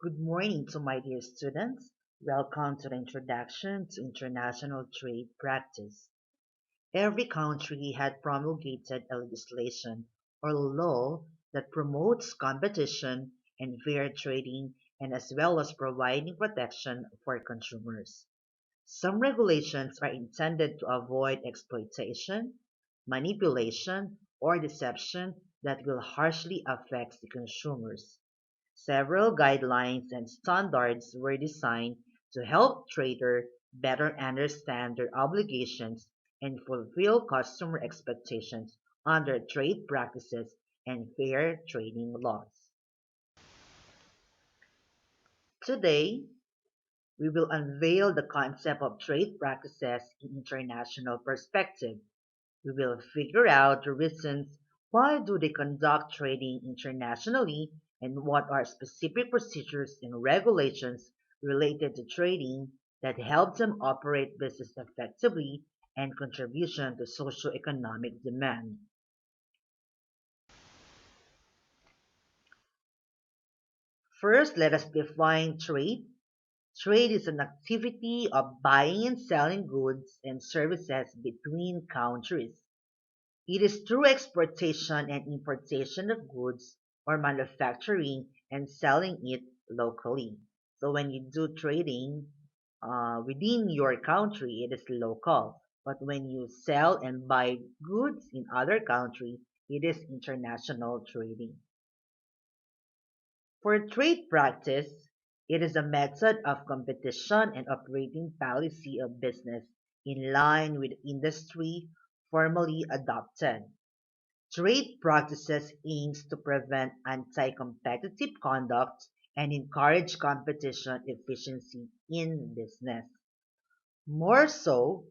Good morning to my dear students. Welcome to the Introduction to International Trade Practice. Every country had promulgated a legislation or law that promotes competition and fair trading and as well as providing protection for consumers. Some regulations are intended to avoid exploitation, manipulation, or deception that will harshly affect the consumers. Several guidelines and standards were designed to help traders better understand their obligations and fulfill customer expectations under trade practices and fair trading laws. Today, we will unveil the concept of trade practices in international perspective. We will figure out the reasons why do they conduct trading internationally and what are specific procedures and regulations related to trading that help them operate business effectively and contribution to socio-economic demand. First, let us define trade. Trade is an activity of buying and selling goods and services between countries. It is through exportation and importation of goods or manufacturing and selling it locally. So when you do trading within your country, it is local. But when you sell and buy goods in other countries, it is international trading. For trade practice, it is a method of competition and operating policy of business in line with industry formally adopted. Trade practices aims to prevent anti-competitive conduct and encourage competition efficiency in business. More so,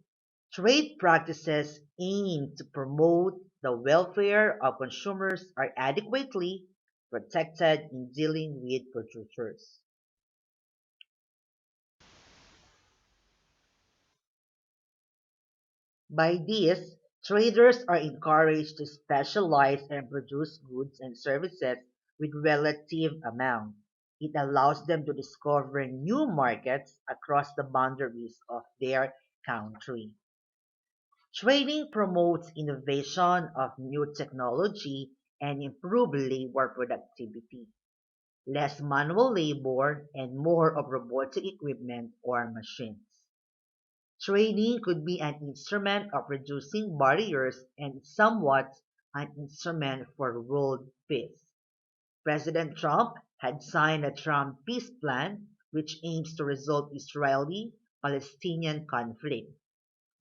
trade practices aim to promote the welfare of consumers are adequately protected in dealing with producers. By this, traders are encouraged to specialize and produce goods and services with relative amount. It allows them to discover new markets across the boundaries of their country. Trading promotes innovation of new technology and improve labor productivity, less manual labor and more of robotic equipment or machines. Trading could be an instrument of reducing barriers and somewhat an instrument for world peace. President Trump had signed a Trump peace plan which aims to resolve Israeli-Palestinian conflict.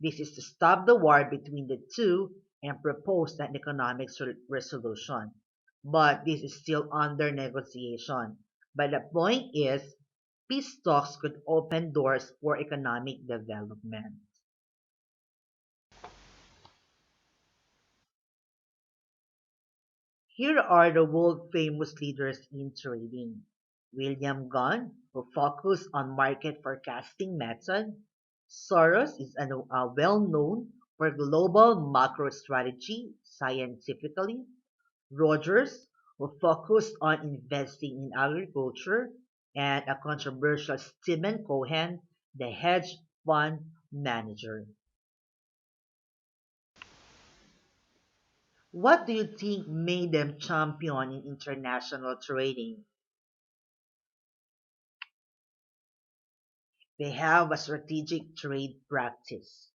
This is to stop the war between the two and propose an economic resolution. But this is still under negotiation. But the point is, peace talks could open doors for economic development. Here are the world famous leaders in trading. William Gunn, who focused on market forecasting method. Soros is well known for global macro strategy scientifically. Rogers, who focused on investing in agriculture. And a controversial Stephen Cohen, the hedge fund manager. What do you think made them champion in international trading? They have a strategic trade practice.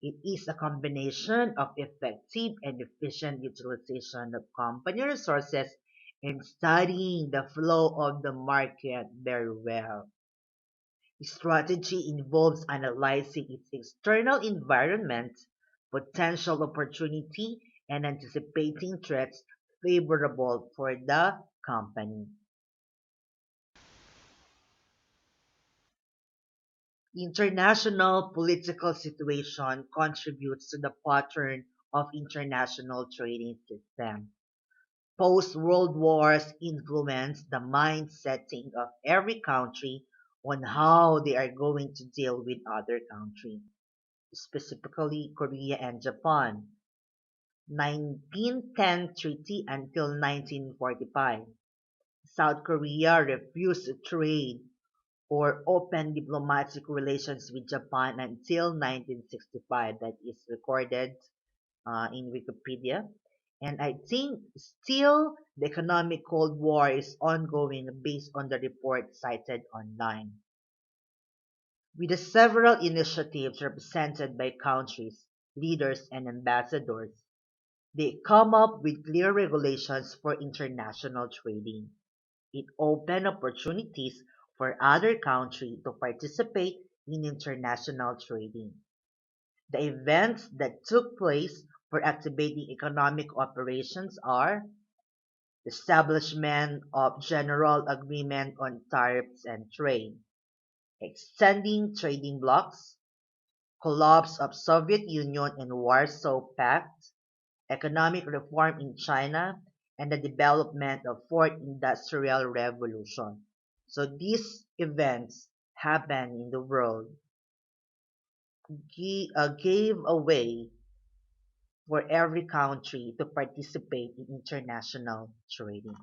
It is a combination of effective and efficient utilization of company resources and studying the flow of the market very well. Strategy involves analyzing its external environment, potential opportunity, and anticipating threats favorable for the company. International political situation contributes to the pattern of international trading system. Post-World Wars influenced the mindsetting of every country on how they are going to deal with other countries, specifically Korea and Japan. 1910 treaty until 1945. South Korea refused to trade or open diplomatic relations with Japan until 1965. That is recorded in Wikipedia. And I think still the economic Cold War is ongoing based on the report cited online. With the several initiatives represented by countries, leaders, and ambassadors, they come up with clear regulations for international trading. It opened opportunities for other countries to participate in international trading. The events that took place for activating economic operations are the establishment of General Agreement on Tariffs and Trade, extending trading blocs, collapse of Soviet Union and Warsaw Pact, economic reform in China, and the development of Fourth Industrial Revolution. So these events happened in the world, gave a way for every country to participate in international trading.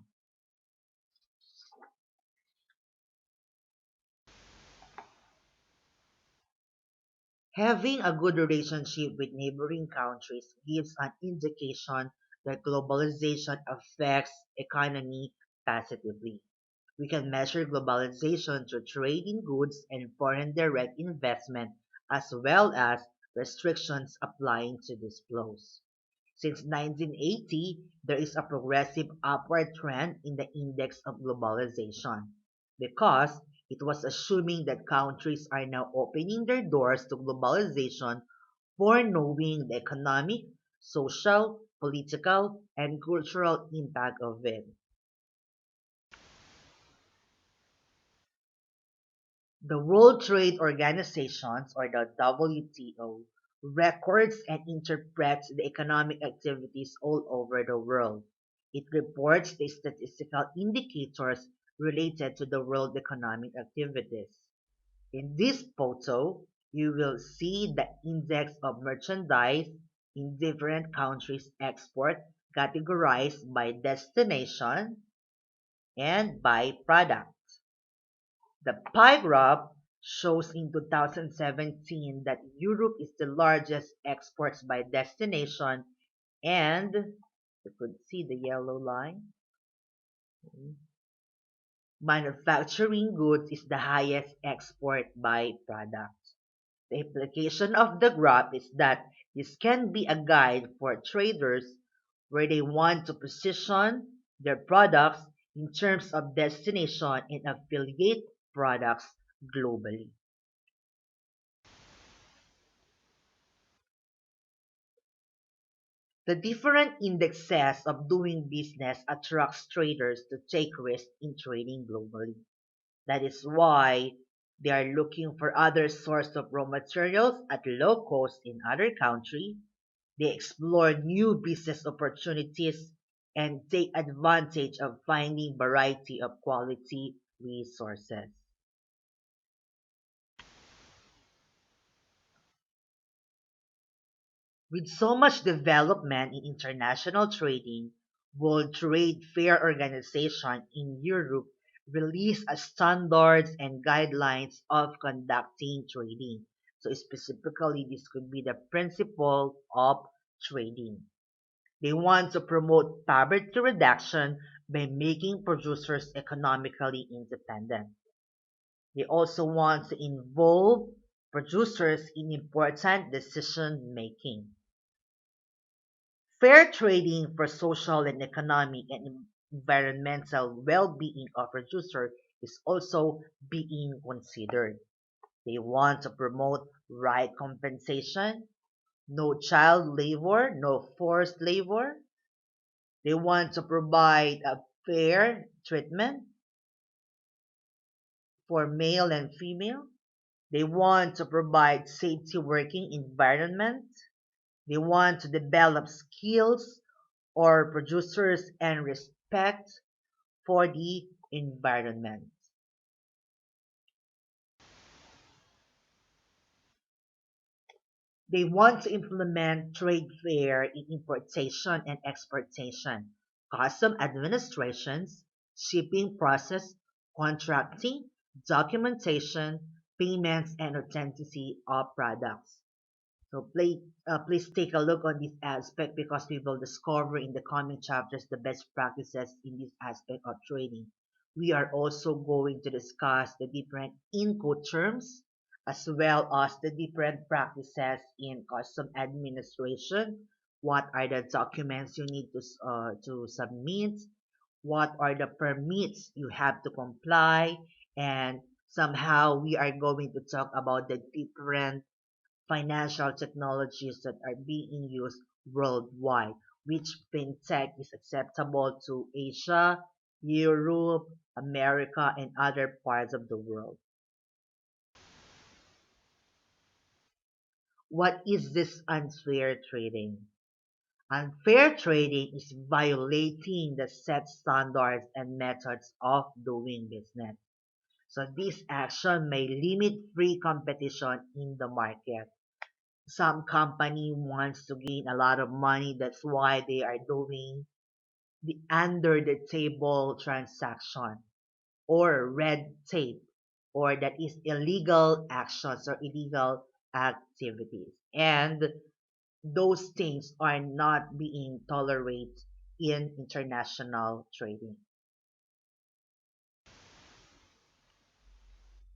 Having a good relationship with neighboring countries gives an indication that globalization affects economy positively. We can measure globalization through trade in goods and foreign direct investment as well as restrictions applying to these flows. Since 1980, there is a progressive upward trend in the index of globalization because it was assuming that countries are now opening their doors to globalization for knowing the economic, social, political, and cultural impact of it. The World Trade Organization, or the WTO, records and interprets the economic activities all over the world. It reports the statistical indicators related to the world economic activities. In this photo, you will see the index of merchandise in different countries' export categorized by destination and by product. The pie graph shows in 2017 that Europe is the largest exports by destination and you could see the yellow line. Manufacturing goods is the highest export by product. The implication of the graph is that this can be a guide for traders where they want to position their products in terms of destination and affiliate products globally. The different indexes of doing business attracts traders to take risks in trading globally. That is why they are looking for other sources of raw materials at low cost in other countries. They explore new business opportunities and take advantage of finding variety of quality resources. With so much development in international trading, World Trade Fair Organization in Europe released a standards and guidelines of conducting trading. So specifically, this could be the principle of trading. They want to promote poverty reduction by making producers economically independent. They also want to involve producers in important decision making. Fair trading for social and economic and environmental well-being of producers is also being considered. They want to promote right compensation, no child labor, no forced labor. They want to provide a fair treatment for male and female. They want to provide safety working environment. They want to develop skills or producers and respect for the environment. They want to implement trade fair in importation and exportation, custom administrations, shipping process, contracting, documentation, payments, and authenticity of products. So please take a look on this aspect because we will discover in the coming chapters the best practices in this aspect of trading. We are also going to discuss the different Incoterms as well as the different practices in custom administration. What are the documents you need to submit? What are the permits you have to comply? And somehow we are going to talk about the different financial technologies that are being used worldwide, which fintech is acceptable to Asia, Europe, America, and other parts of the world. What is this unfair trading? Unfair trading is violating the set standards and methods of doing business. So this action may limit free competition in the market. Some company wants to gain a lot of money. That's why they are doing the under the table transaction or red tape or that is illegal actions or illegal activities. And those things are not being tolerated in international trading.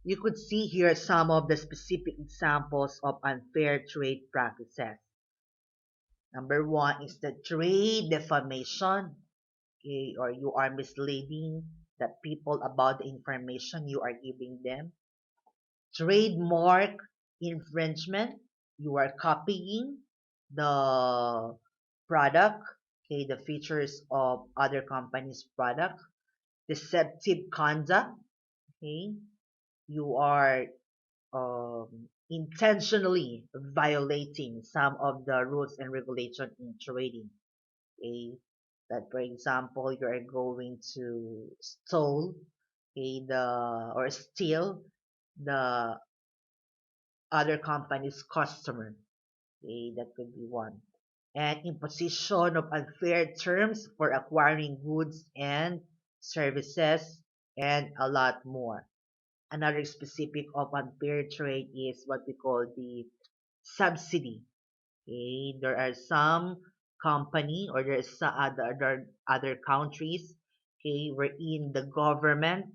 You could see here some of the specific examples of unfair trade practices. Number one is the trade defamation, okay, or you are misleading the people about the information you are giving them. Trademark infringement, you are copying the product, okay, the features of other companies' product. Deceptive conduct, okay, you are intentionally violating some of the rules and regulation in trading. A that for example you are going to stole or steal the other company's customer. That could be one. And imposition of unfair terms for acquiring goods and services and a lot more. Another specific of unfair trade is what we call the subsidy. Okay, there are some company or there are some other countries, okay, wherein the government,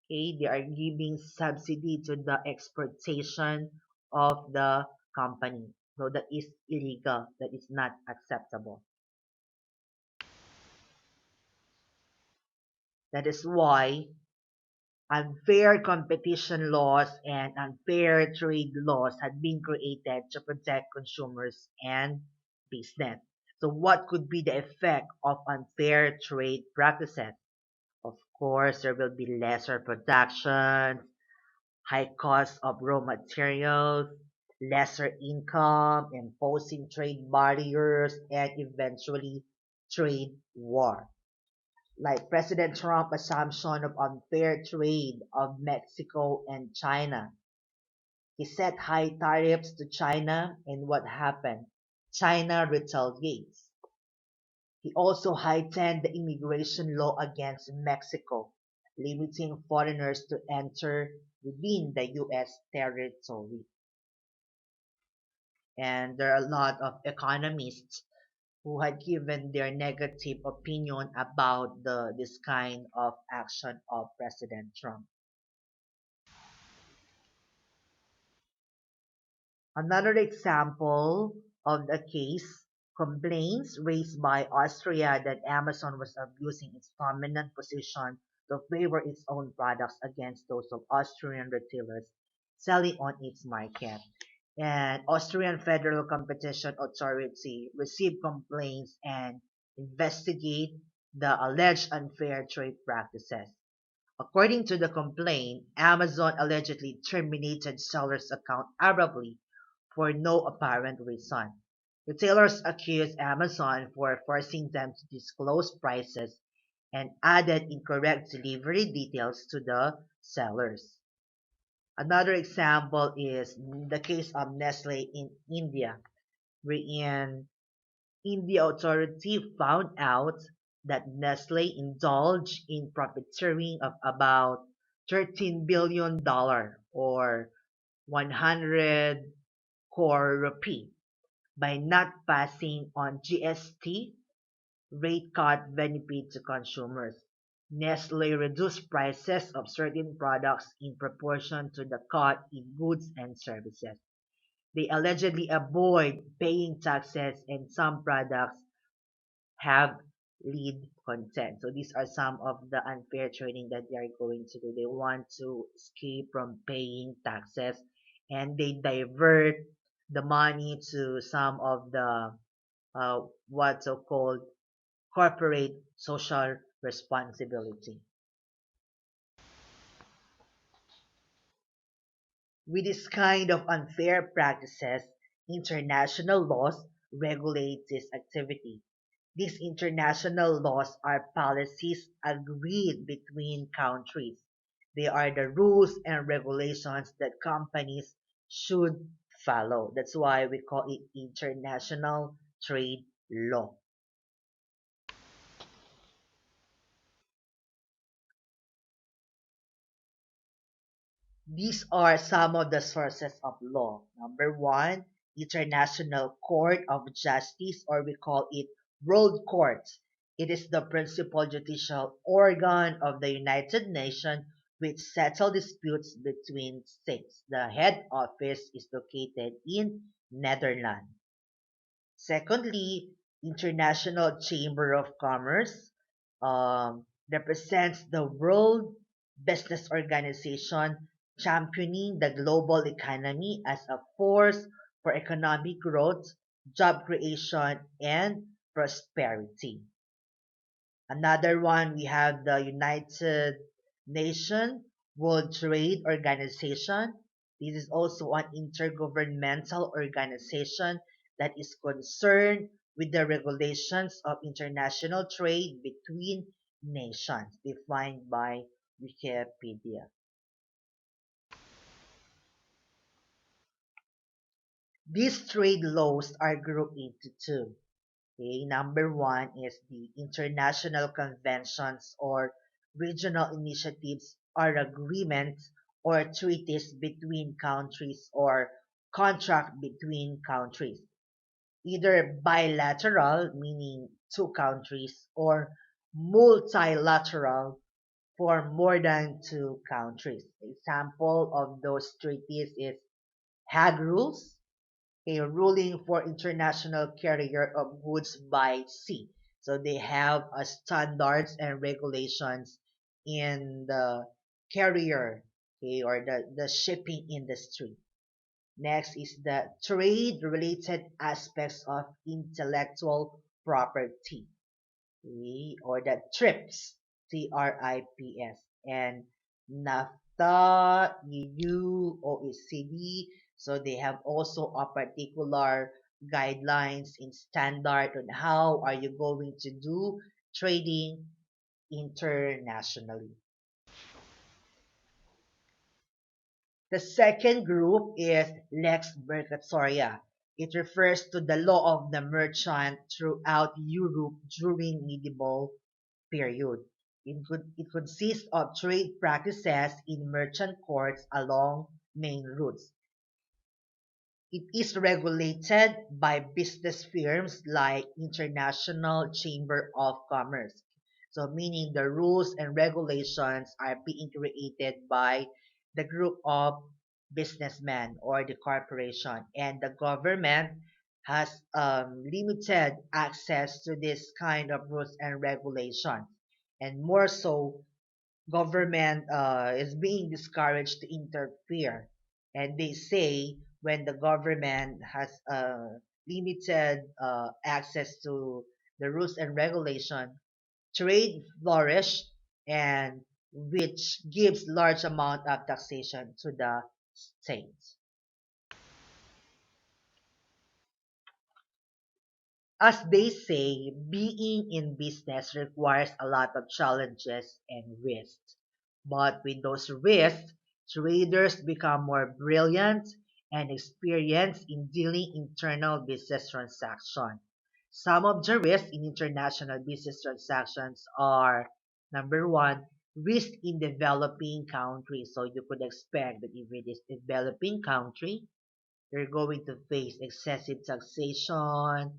okay, they are giving subsidy to the exportation of the company. So that is illegal. That is not acceptable. That is why unfair competition laws and unfair trade laws had been created to protect consumers and business. So what could be the effect of unfair trade practices? Of course, there will be lesser production, high cost of raw materials, lesser income, imposing trade barriers, and eventually trade war. Like President Trump assumption of unfair trade of Mexico and China. He set high tariffs to China and what happened? China retaliates. He also heightened the immigration law against Mexico, limiting foreigners to enter within the US territory. And there are a lot of economists who had given their negative opinion about this kind of action of President Trump. Another example of the case complaints raised by Austria that Amazon was abusing its dominant position to favor its own products against those of Austrian retailers selling on its market. And Austrian Federal Competition Authority received complaints and investigate the alleged unfair trade practices. According to the complaint, Amazon allegedly terminated sellers' account abruptly for no apparent reason. Retailers accused Amazon for forcing them to disclose prices and added incorrect delivery details to the sellers. Another example is the case of Nestle in India, wherein India authority found out that Nestle indulged in profiteering of about $13 billion or 100 crore rupee by not passing on GST rate cut benefit to consumers. Nestle reduced prices of certain products in proportion to the cut in goods and services. They allegedly avoid paying taxes and some products have lead content. So these are some of the unfair trading that they are going to do. They want to escape from paying taxes and they divert the money to some of the what's so called corporate social responsibility. With this kind of unfair practices, international laws regulate this activity. These international laws are policies agreed between countries. They are the rules and regulations that companies should follow. That's why we call it international trade law. These are some of the sources of law. Number one, International Court of Justice, or we call it World Court. It is the principal judicial organ of the United Nations which settle disputes between states. The head office is located in Netherlands. Secondly, International Chamber of Commerce represents the World Business Organization championing the global economy as a force for economic growth, job creation, and prosperity. Another one, we have the United Nations World Trade Organization. This is also an intergovernmental organization that is concerned with the regulations of international trade between nations, defined by Wikipedia. These trade laws are grouped into two. Okay, number one is the international conventions or regional initiatives or agreements or treaties between countries or contract between countries, either bilateral, meaning two countries, or multilateral for more than two countries. Example of those treaties is Hague Rules, a ruling for international carrier of goods by sea. So they have standards and regulations in the carrier, okay, or the shipping industry. Next is the trade related aspects of intellectual property, or the TRIPS, TRIPS, and NAFTA, EU, OECD. So they have also a particular guidelines and standard on how are you going to do trading internationally. The second group is Lex Mercatoria. It refers to the law of the merchant throughout Europe during medieval period. It consists of trade practices in merchant courts along main routes. It is regulated by business firms like International Chamber of Commerce. So meaning the rules and regulations are being created by the group of businessmen or the corporation, and the government has limited access to this kind of rules and regulations, and more so government is being discouraged to interfere. And they say when the government has limited access to the rules and regulation, trade flourish, and which gives large amount of taxation to the states. As they say, being in business requires a lot of challenges and risks. But with those risks, traders become more brilliant and experienced in dealing internal business transactions. Some of the risks in international business transactions are number one, risk in developing countries. So you could expect that if it is developing country, you're going to face excessive taxation.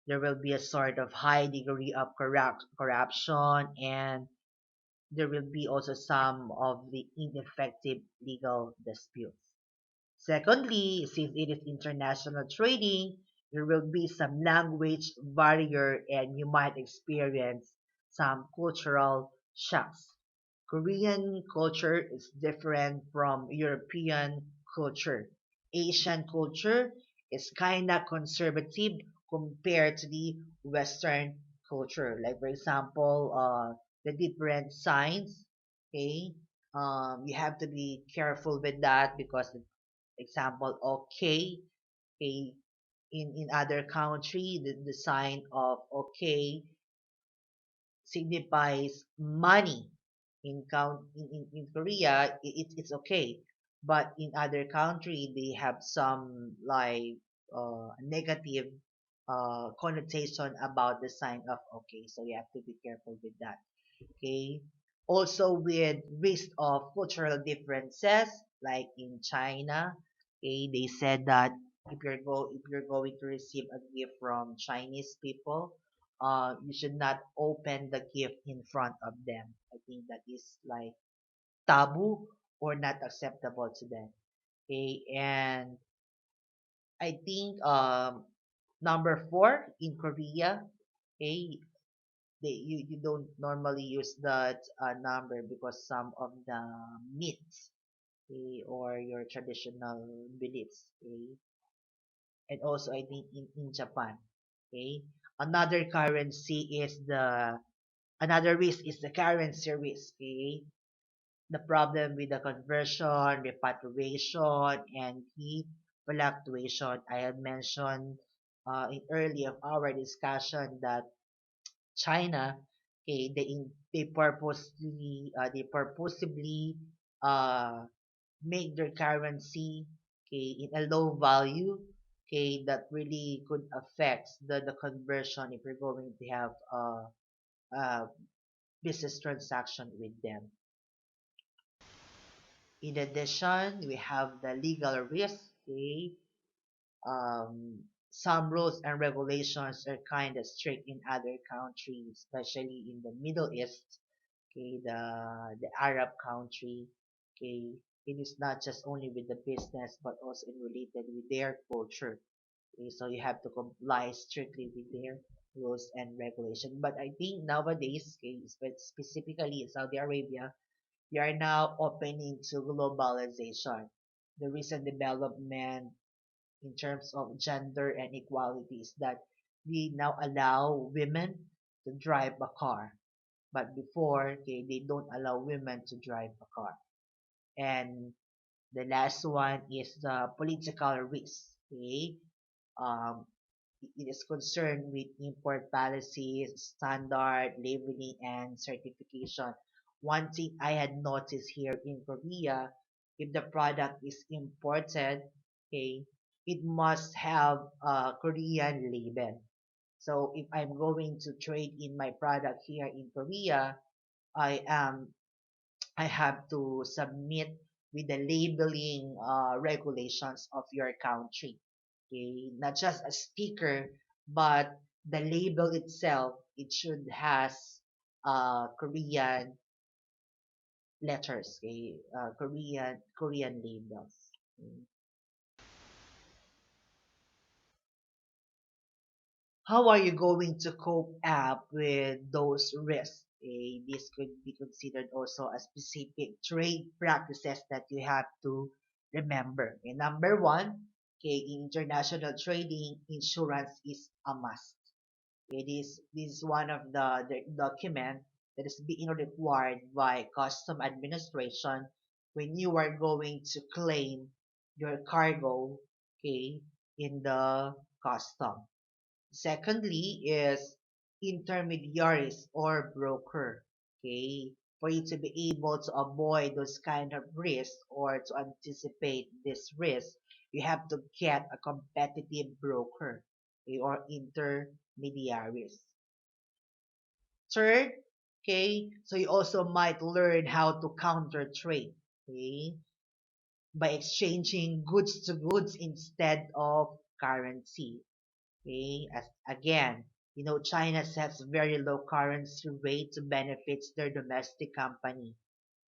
There will be a sort of high degree of corruption, and there will be also some of the ineffective legal disputes. Secondly, since it is international trading, there will be some language barrier and you might experience some cultural shocks. Korean culture is different from European culture. Asian culture is kind of conservative compared to the Western culture. Like for example, the different signs. Okay, you have to be careful with that because example okay, okay, in other country the sign of okay signifies money. In Korea it's okay, but in other country they have some like negative connotation about the sign of okay, so you have to be careful with that. Okay, also with risk of cultural differences like in China. Okay, they said that if you're going to receive a gift from Chinese people, you should not open the gift in front of them. I think that is like taboo or not acceptable to them. Okay, and I think number four in Korea. Okay, you don't normally use that number because some of the myths, or your traditional beliefs, and also I think in Japan. Okay, another currency is the another risk is the currency risk. Okay, the problem with the conversion, repatriation, and the fluctuation. I had mentioned in early of our discussion that China, okay, they purposely uh make their currency okay in a low value, okay, that really could affect the conversion if you're going to have a business transaction with them. In addition, we have the legal risk, okay. Some rules and regulations are kind of strict in other countries, especially in the Middle East, okay, the Arab country, okay. It is not just only with the business, but also in related with their culture. Okay, so you have to comply strictly with their rules and regulation. But I think nowadays, okay, specifically in Saudi Arabia, we are now opening to globalization. The recent development in terms of gender and equality is that we now allow women to drive a car. But before, okay, they don't allow women to drive a car. And the last one is the political risk. Okay, um, it is concerned with import policies, standard, labeling, and certification. One thing I had noticed here in Korea, if the product is imported, okay, it must have a Korean label. So if I'm going to trade in my product here in Korea, I am I have to submit with the labeling regulations of your country. Okay, not just a sticker, but the label itself. It should has Korean letters, okay, Korean labels. Okay. How are you going to cope up with those risks? This could be considered also a specific trade practices that you have to remember. Okay, number one, okay, in international trading, insurance is a must. This is one of the document that is being required by custom administration when you are going to claim your cargo, okay, in the custom. Secondly is intermediaries or broker. Okay, for you to be able to avoid those kind of risks or to anticipate this risk, you have to get a competitive broker, okay, or intermediary. intermediaries. Third, okay, so you also might learn how to counter trade, okay, by exchanging goods to goods instead of currency. Okay, as again, China sets very low currency rate to benefits their domestic company.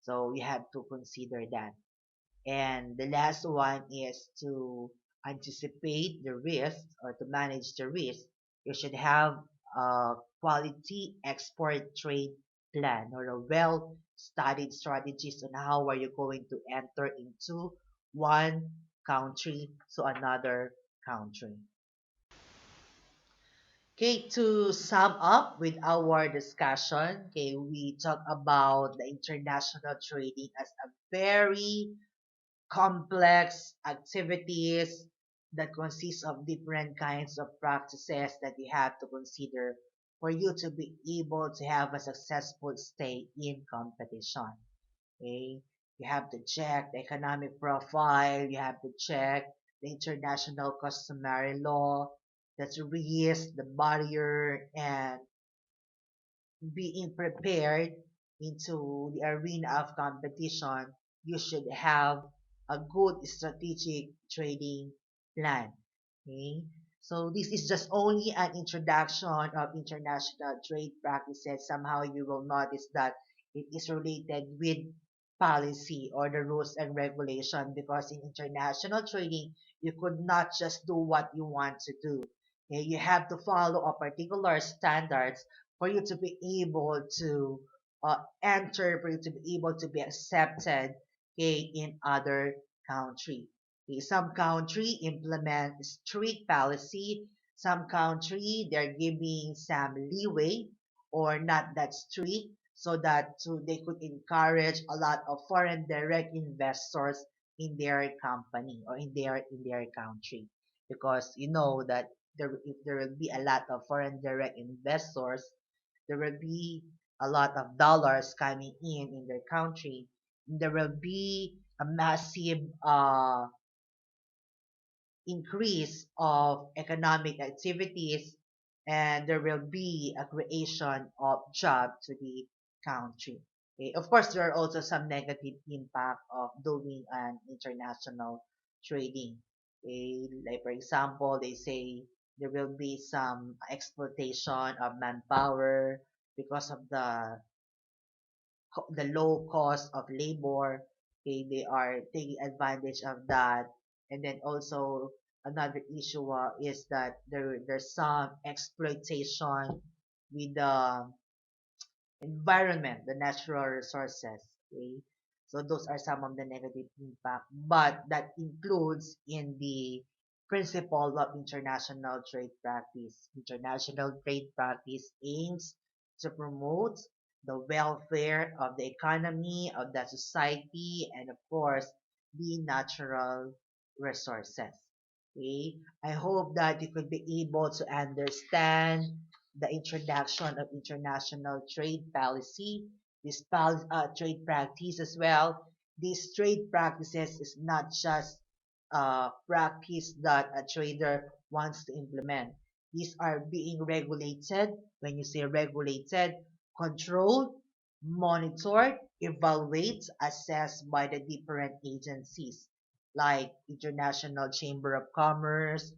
So you have to consider that. And the last one is to anticipate the risk or to manage the risk. You should have a quality export trade plan or a well studied strategies on how are you going to enter into one country to another country. Okay, to sum up with our discussion, okay, we talk about the international trading as a very complex activities that consist of different kinds of practices that you have to consider for you to be able to have a successful stay in competition. Okay, you have to check the economic profile, you have to check the international customary law, that's risk, the barrier, and being prepared into the arena of competition, you should have a good strategic trading plan. Okay? So this is just only an introduction of international trade practices. Somehow you will notice that it is related with policy or the rules and regulation because in international trading, you could not just do what you want to do. Okay? You have to follow a particular standards for you to be able to enter, for you to be able to be accepted, okay, in other country. Okay, some country implement strict policy. Some country they're giving some leeway or not that strict so that they could encourage a lot of foreign direct investors in their company or in their country because you know that if there will be a lot of foreign direct investors, there will be a lot of dollars coming in their country. There will be a massive increase of economic activities, and there will be a creation of job to the country. Okay. Of course, there are also some negative impact of doing an international trading. Okay. Like for example, they say there will be some exploitation of manpower because of the low cost of labor. Okay, they are taking advantage of that. And then also another issue is that there's some exploitation with the environment, the natural resources. Okay, so those are some of the negative impact, but that includes in the principle of international trade practice. International trade practice aims to promote the welfare of the economy, of the society, and of course, the natural resources. Okay, I hope that you could be able to understand the introduction of international trade policy, this trade practice as well. These trade practices is not just practice that a trader wants to implement. These are being regulated. When you say regulated, controlled, monitored, evaluated, assessed by the different agencies like International Chamber of Commerce,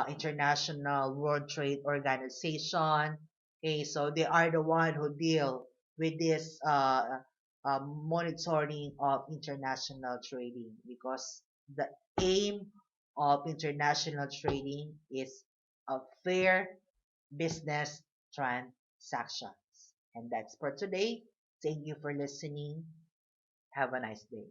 International World Trade Organization. Okay, so they are the one who deal with this monitoring of international trading because the aim of international trading is a fair business transactions. And that's for today. Thank you for listening. Have a nice day.